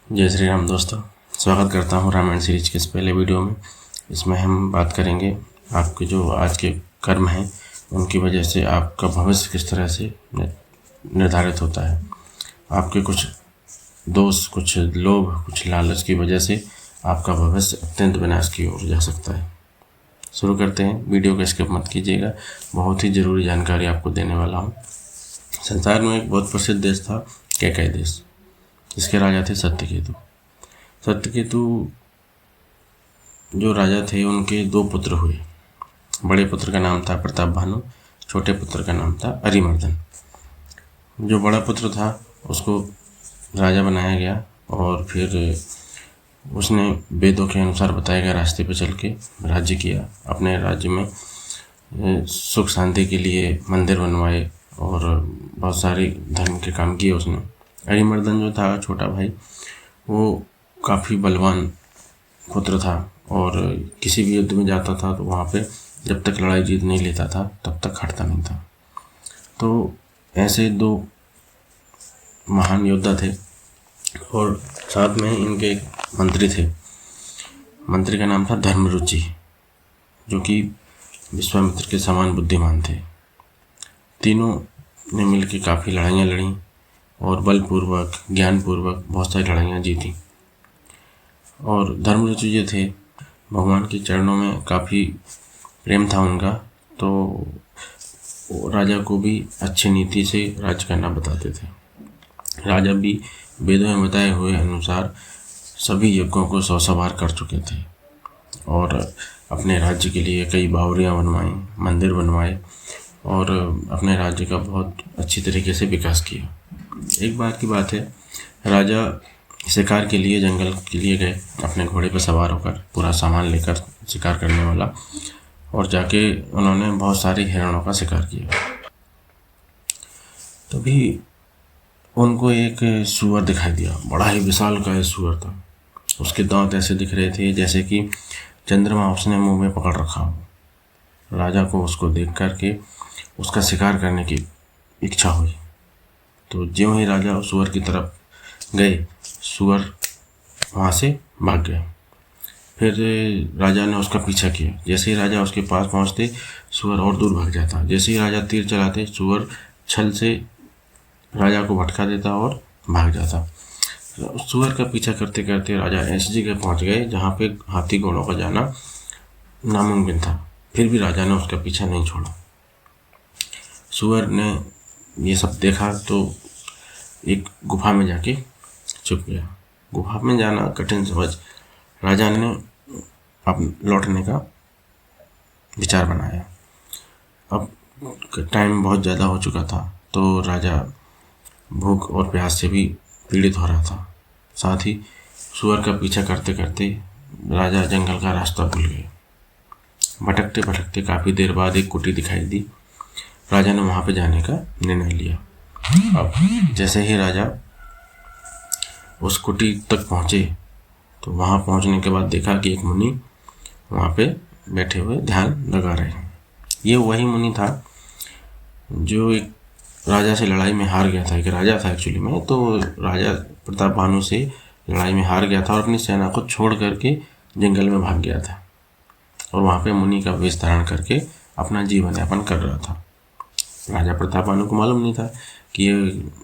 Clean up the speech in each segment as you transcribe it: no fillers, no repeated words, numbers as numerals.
जय श्री राम दोस्तों, स्वागत करता हूँ रामायण सीरीज के इस पहले वीडियो में। इसमें हम बात करेंगे आपके जो आज के कर्म हैं उनकी वजह से आपका भविष्य किस तरह से निर्धारित होता है। आपके कुछ दोष, कुछ लोभ, कुछ लालच की वजह से आपका भविष्य अत्यंत विनाश की ओर जा सकता है। शुरू करते हैं, वीडियो को स्किप मत कीजिएगा, बहुत ही ज़रूरी जानकारी आपको देने वाला हूँ। संसार में एक बहुत प्रसिद्ध देश था कैकेयी देश, इसके राजा थे सत्यकेतु। सत्यकेतु जो राजा थे उनके दो पुत्र हुए। बड़े पुत्र का नाम था प्रताप भानु, छोटे पुत्र का नाम था अरिमर्दन। जो बड़ा पुत्र था उसको राजा बनाया गया और फिर उसने वेदों के अनुसार बताए गए रास्ते पर चल के राज्य किया। अपने राज्य में सुख शांति के लिए मंदिर बनवाए और बहुत सारे धर्म के काम किए उसने। अरिमर्दन जो था छोटा भाई, वो काफ़ी बलवान पुत्र था और किसी भी युद्ध में जाता था तो वहाँ पे जब तक लड़ाई जीत नहीं लेता था तब तक हटता नहीं था। तो ऐसे दो महान योद्धा थे और साथ में इनके एक मंत्री थे। मंत्री का नाम था धर्मरुचि, जो कि विश्वामित्र के समान बुद्धिमान थे। तीनों ने मिलकर काफ़ी लड़ाइयाँ लड़ी और बलपूर्वक, ज्ञानपूर्वक बहुत सारी लड़ाइयाँ जीती। और धर्मरुचि जो थे, भगवान के चरणों में काफ़ी प्रेम था उनका, तो राजा को भी अच्छी नीति से राज्य करना बताते थे। राजा भी वेदों में बताए हुए अनुसार सभी यज्ञों को 100 बार कर चुके थे और अपने राज्य के लिए कई बावड़ियाँ बनवाई, मंदिर बनवाए और अपने राज्य का बहुत अच्छी तरीके से विकास किया। एक बार की बात है, राजा शिकार के लिए जंगल के लिए गए अपने घोड़े पर सवार होकर, पूरा सामान लेकर शिकार करने वाला, और जाके उन्होंने बहुत सारे हिरणों का शिकार किया। तभी उनको एक सूअर दिखाई दिया। बड़ा ही विशालकाय सूअर था। उसके दांत ऐसे दिख रहे थे जैसे कि चंद्रमा उसने मुंह में पकड़ रखा हो। राजा को उसको देख करके उसका शिकार करने की इच्छा हुई। तो ज्यों ही राजा उस सूअर की तरफ गए, सूअर वहाँ से भाग गया। फिर राजा ने उसका पीछा किया। जैसे ही राजा उसके पास पहुँचते, सूअर और दूर भाग जाता। जैसे ही राजा तीर चलाते, सूअर छल से राजा को भटका देता और भाग जाता। सूअर का पीछा करते करते राजा ऐसी जगह पहुँच गए जहाँ पे हाथी घोड़ों का जाना नामुमकिन था। फिर भी राजा ने उसका पीछा नहीं छोड़ा। सूअर ने ये सब देखा तो एक गुफा में जाके छुप गया। गुफा में जाना कठिन समझ राजा ने अब लौटने का विचार बनाया। अब टाइम बहुत ज़्यादा हो चुका था, तो राजा भूख और प्यास से भी पीड़ित हो रहा था। साथ ही सूअर का पीछा करते करते राजा जंगल का रास्ता भूल गए। भटकते भटकते काफ़ी देर बाद एक कुटी दिखाई दी। राजा ने वहाँ पे जाने का निर्णय लिया। अब जैसे ही राजा उस कुटी तक पहुँचे तो वहाँ पहुँचने के बाद देखा कि एक मुनि वहाँ पे बैठे हुए ध्यान लगा रहे हैं। ये वही मुनि था जो एक राजा से लड़ाई में हार गया था। एक राजा था एक्चुअली में, तो राजा प्रताप भानु से लड़ाई में हार गया था और अपनी सेना को छोड़ करके जंगल में भाग गया था और वहाँ पे मुनि का वेश धारण करके अपना जीवन यापन कर रहा था। राजा प्रताप भानु को मालूम नहीं था कि ये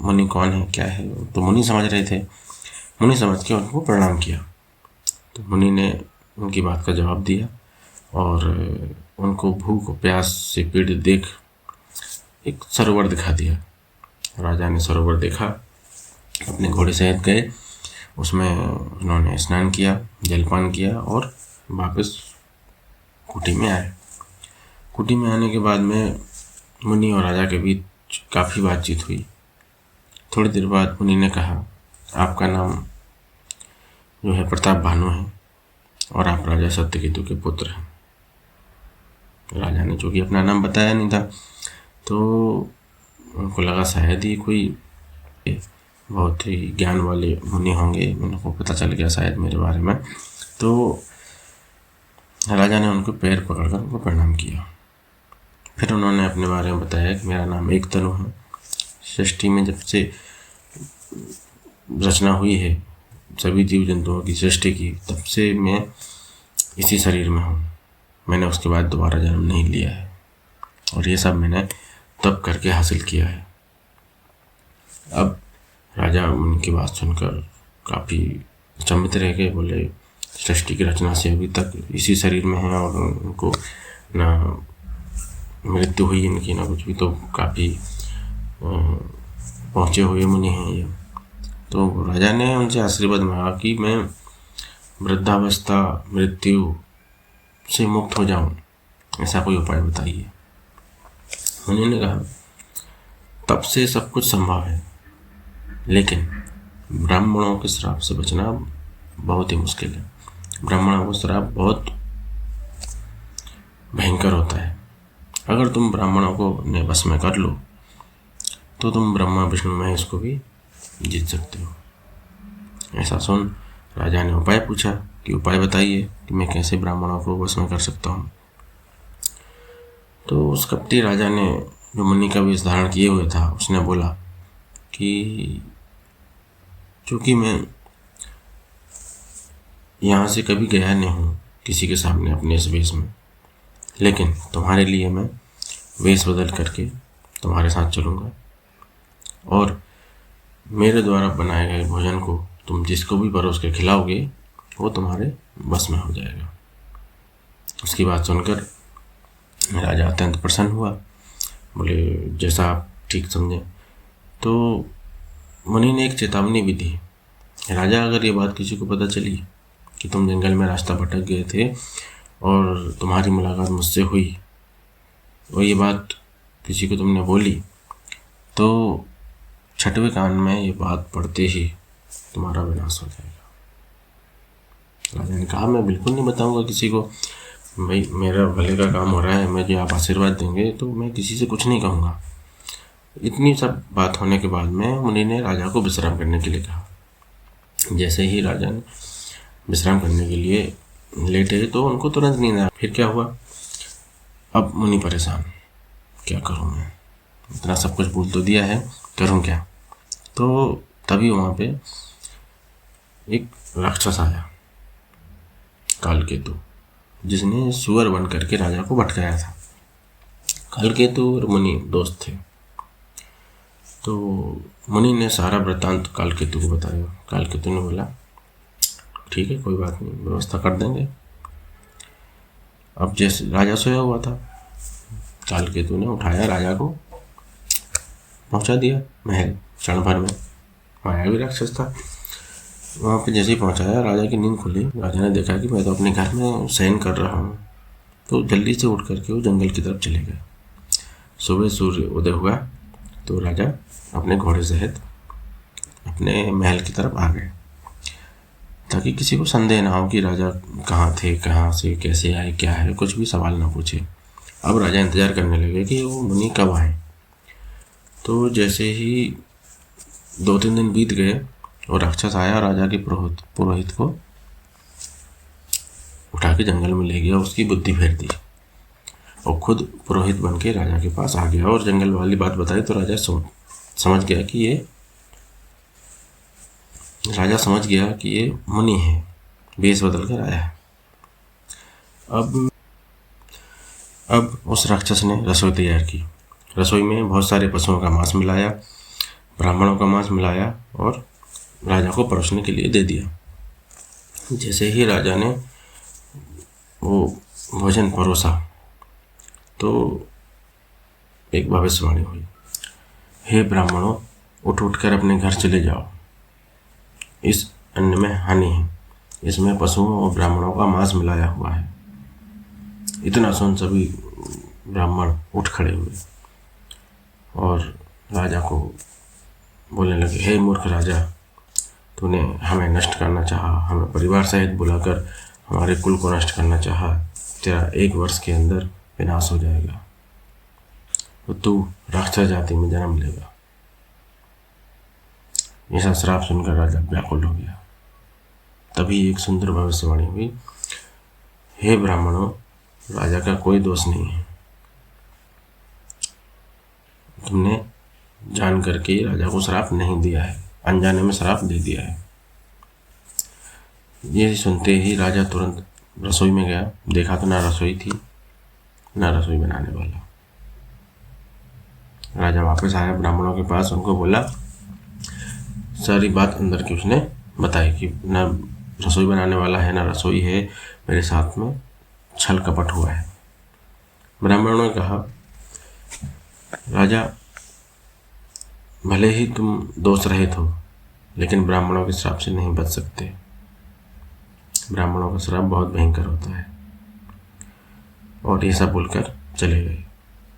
मुनि कौन है, क्या है। तो मुनि समझ रहे थे। मुनि समझ के उनको प्रणाम किया। तो मुनि ने उनकी बात का जवाब दिया और उनको भूख और प्यास से पीड़ित देख एक सरोवर दिखा दिया। राजा ने सरोवर देखा, अपने घोड़े सहित गए, उसमें उन्होंने स्नान किया, जलपान किया और वापस कुटी में आए। कुटी में आने के बाद में मुनि और राजा के बीच काफ़ी बातचीत हुई। थोड़ी देर बाद मुनि ने कहा, आपका नाम जो है प्रताप भानु है और आप राजा सत्यकेतु के पुत्र हैं। राजा ने चूँकि अपना नाम बताया नहीं था तो उनको लगा शायद ही कोई बहुत ही ज्ञान वाले मुनि होंगे, उनको पता चल गया शायद मेरे बारे में। तो राजा ने उनको पैर पकड़कर उनको प्रणाम किया। फिर उन्होंने अपने बारे में बताया कि मेरा नाम एकदनु है। सृष्टि में जब से रचना हुई है सभी जीव जंतुओं की सृष्टि की, तब से मैं इसी शरीर में हूँ। मैंने उसके बाद दोबारा जन्म नहीं लिया है और ये सब मैंने तब करके हासिल किया है। अब राजा उनकी बात सुनकर काफ़ी अचंभित रह गए। बोले, सृष्टि की रचना से अभी तक इसी शरीर में है और उनको ना मृत्यु हुई इनकी ना कुछ भी, तो काफ़ी पहुँचे हुए मुनि हैं ये। तो राजा ने उनसे आशीर्वाद मांगा कि मैं वृद्धावस्था मृत्यु से मुक्त हो जाऊं, ऐसा कोई उपाय बताइए। मुनि ने कहा, तब से सब कुछ संभव है, लेकिन ब्राह्मणों के श्राप से बचना बहुत ही मुश्किल है। ब्राह्मणों को श्राप बहुत भयंकर होता है। अगर तुम ब्राह्मणों को अपने बस में कर लो तो तुम ब्रह्मा विष्णु महेश को भी जीत सकते हो। ऐसा सुन राजा ने उपाय पूछा कि उपाय बताइए कि मैं कैसे ब्राह्मणों को बस में कर सकता हूँ। तो उस कपटी राजा ने, जो मुनि का वेश धारण किए हुए था, उसने बोला कि चूँकि मैं यहाँ से कभी गया नहीं हूँ किसी के सामने अपने इस वेश में, लेकिन तुम्हारे लिए मैं वेश बदल करके तुम्हारे साथ चलूँगा और मेरे द्वारा बनाए गए भोजन को तुम जिसको भी परोस के खिलाओगे वो तुम्हारे बस में हो जाएगा। उसकी बात सुनकर राजा अत्यंत प्रसन्न हुआ। बोले, जैसा आप ठीक समझें। तो मुनि ने एक चेतावनी भी दी, राजा अगर ये बात किसी को पता चली कि तुम जंगल में रास्ता भटक गए थे और तुम्हारी मुलाकात मुझसे हुई और ये बात किसी को तुमने बोली, तो छठवें कान में ये बात पढ़ते ही तुम्हारा विनाश हो जाएगा। राजा ने कहा, मैं बिल्कुल नहीं बताऊंगा किसी को, भाई मेरा भले का काम हो रहा है, मुझे आप आशीर्वाद देंगे तो मैं किसी से कुछ नहीं कहूँगा। इतनी सब बात होने के बाद में मुनि ने राजा को विश्राम करने के लिए कहा। जैसे ही राजा ने विश्राम करने के लिए लेटे तो उनको तुरंत नींद आया। फिर क्या हुआ, अब मुनि परेशान, क्या करूँ मैं, इतना सब कुछ बोल तो दिया है, करूँ क्या। तो तभी वहाँ पे एक राक्षस आया, कालकेतु, जिसने सुअर बन करके राजा को भटकाया था। कालकेतु और मुनि दोस्त थे। तो मुनि ने सारा वृत्तांत कालकेतु को बताया। कालकेतु ने बोला, ठीक है, कोई बात नहीं, व्यवस्था कर देंगे। अब जैसे राजा सोया हुआ था, कालकेतु ने उठाया राजा को, पहुंचा दिया महल क्षण भर में। मायावी राक्षस था। वहाँ पे जैसे ही पहुंचाया, राजा की नींद खुली। राजा ने देखा कि मैं तो अपने घर में शयन कर रहा हूँ, तो जल्दी से उठ करके वो जंगल की तरफ चले गए। सुबह सूर्य उदय हुआ तो राजा अपने घोड़े सहित अपने महल की तरफ आ गए, ताकि किसी को संदेह ना हो कि राजा कहाँ थे, कहाँ से कैसे आए, क्या है, कुछ भी सवाल ना पूछे। अब राजा इंतजार करने लगे कि वो मुनि कब आए। तो जैसे ही 2-3 दिन बीत गए और राक्षस आया, राजा के पुरोहित को उठा के जंगल में ले गया, उसकी बुद्धि फेर दी और खुद पुरोहित बन के राजा के पास आ गया और जंगल वाली बात बताई। तो राजा समझ गया कि ये मुनि है, वेश बदल कर आया है। अब उस राक्षस ने रसोई तैयार की। रसोई में बहुत सारे पशुओं का मांस मिलाया, ब्राह्मणों का मांस मिलाया और राजा को परोसने के लिए दे दिया। जैसे ही राजा ने वो भोजन परोसा तो एक भविष्यवाणी हुई, हे ब्राह्मणों, उठ कर अपने घर चले जाओ, इस अन्न में हानि है, इसमें पशुओं और ब्राह्मणों का मांस मिलाया हुआ है। इतना सुन सभी ब्राह्मण उठ खड़े हुए और राजा को बोलने लगे, हे मूर्ख राजा, तूने हमें नष्ट करना चाहा, हमें परिवार सहित बुलाकर हमारे कुल को नष्ट करना चाहा, तेरा 1 वर्ष के अंदर विनाश हो जाएगा, तो तू राक्षस जाति में जन्म लेगा। ऐसा श्राप सुनकर राजा व्याकुल हो गया। तभी एक सुंदर भविष्यवाणी हुई, हे ब्राह्मणों, राजा का कोई दोष नहीं है, तुमने जान करके राजा को श्राप नहीं दिया है, अनजाने में श्राप दे दिया है। ये सुनते ही राजा तुरंत रसोई में गया। देखा तो ना रसोई थी ना रसोई बनाने वाला। राजा वापस आया ब्राह्मणों के पास, उनको बोला, सारी बात अंदर की उसने बताई कि ना रसोई बनाने वाला है ना रसोई है, मेरे साथ में छल कपट हुआ है। ब्राह्मणों ने कहा, राजा भले ही तुम दोष रहित हो, लेकिन ब्राह्मणों के श्राप से नहीं बच सकते। ब्राह्मणों का श्राप बहुत भयंकर होता है। और ये सब बोलकर चले गए।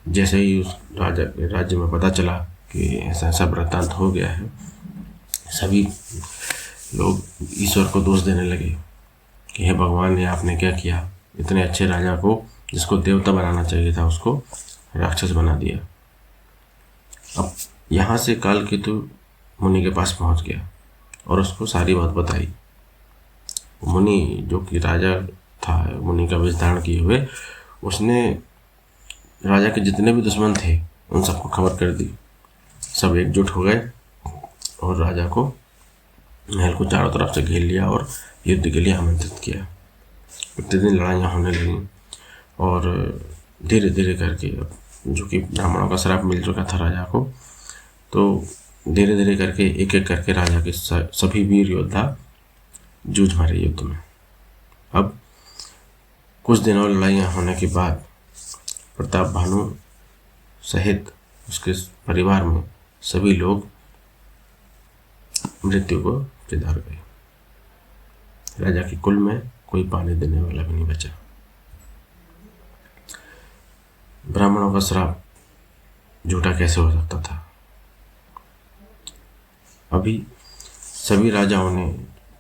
जैसे ही उस राजा के राज्य में पता चला कि ऐसा ऐसा वृत्तांत हो गया है, सभी लोग ईश्वर को दोष देने लगे कि हे भगवान, ये आपने क्या किया, इतने अच्छे राजा को, जिसको देवता बनाना चाहिए था, उसको राक्षस बना दिया। अब यहाँ से कालकेतु मुनि के पास पहुँच गया और उसको सारी बात बताई। मुनि, जो कि राजा था, मुनि का वेश धारण किए हुए, उसने राजा के जितने भी दुश्मन थे उन सबको खबर कर दी। सब एकजुट हो गए और राजा को, महल को चारों तरफ से घेर लिया और युद्ध के लिए आमंत्रित किया। प्रतिदिन लड़ाइयाँ होने लगीं और धीरे धीरे करके, जो कि ब्राह्मणों का श्राप मिल चुका था राजा को, तो धीरे धीरे करके एक एक करके राजा के सभी वीर योद्धा जूझ मारे युद्ध में। अब कुछ दिनों लड़ाइयाँ होने के बाद प्रताप भानु सहित उसके परिवार में सभी लोग मृत्यु को चितार गए। राजा के कुल में कोई पानी देने वाला भी नहीं बचा। ब्राह्मणों का श्राप झूठा कैसे हो सकता था? अभी सभी राजाओं ने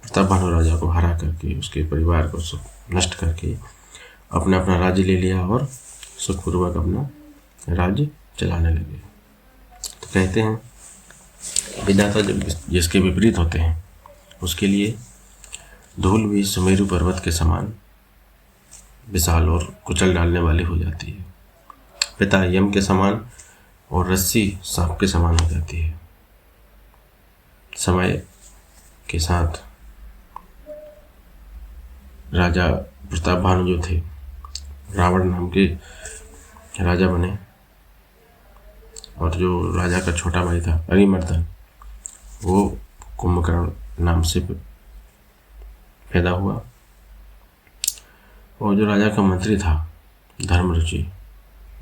प्रताप भानु राजा को हरा करके, उसके परिवार को सब नष्ट करके अपना अपना राज्य ले लिया और सुखपूर्वक अपना राज्य चलाने लगे। तो कहते हैं, विधाता जब जिसके विपरीत होते हैं उसके लिए धूल भी सुमेरु पर्वत के समान विशाल और कुचल डालने वाली हो जाती है। पिता यम के समान और रस्सी सांप के समान हो जाती है। समय के साथ राजा प्रताप भानु जो थे, रावण नाम के राजा बने, और जो राजा का छोटा भाई था अरिमर्दन, वो कुंभकर्ण नाम से पैदा हुआ। और जो राजा का मंत्री था धर्मरुचि,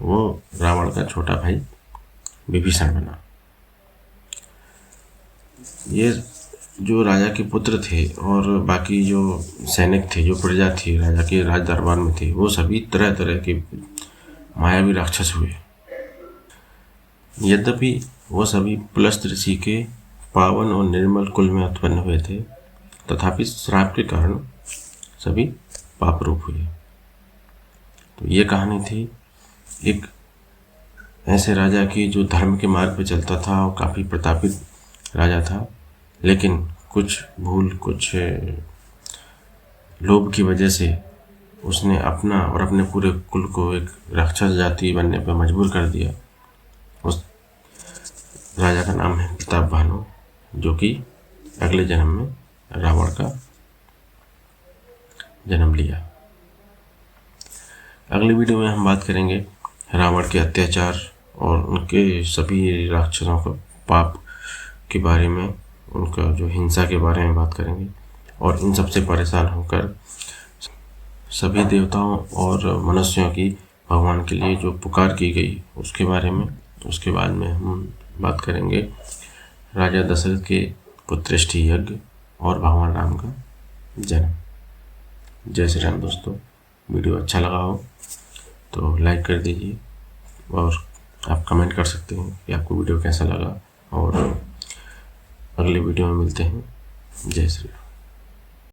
वो रावण का छोटा भाई विभीषण बना। ये जो राजा के पुत्र थे और बाकी जो सैनिक थे, जो प्रजा थी राजा के राज दरबार में थे, वो सभी तरह तरह के मायावी राक्षस हुए। यद्यपि वो सभी पुलस्त ऋषि के पावन और निर्मल कुल में उत्पन्न हुए थे, तथापि श्राप के कारण सभी पाप रूप हुए। तो ये कहानी थी एक ऐसे राजा की जो धर्म के मार्ग पर चलता था और काफ़ी प्रतापित राजा था, लेकिन कुछ भूल, कुछ लोभ की वजह से उसने अपना और अपने पूरे कुल को एक राक्षस जाति बनने पर मजबूर कर दिया। उस राजा का नाम है प्रताप भानु, जो कि अगले जन्म में रावण का जन्म लिया। अगली वीडियो में हम बात करेंगे रावण के अत्याचार और उनके सभी राक्षसों का पाप के बारे में, उनका जो हिंसा के बारे में बात करेंगे, और इन सबसे परेशान होकर सभी देवताओं और मनुष्यों की भगवान के लिए जो पुकार की गई उसके बारे में। उसके बाद में हम बात करेंगे राजा दशरथ के पुत्रेष्टि यज्ञ और भगवान राम का जन्म। जय श्री राम दोस्तों। वीडियो अच्छा लगा हो तो लाइक कर दीजिए और आप कमेंट कर सकते हैं कि आपको वीडियो कैसा लगा, और अगले वीडियो में मिलते हैं। जय श्री राम।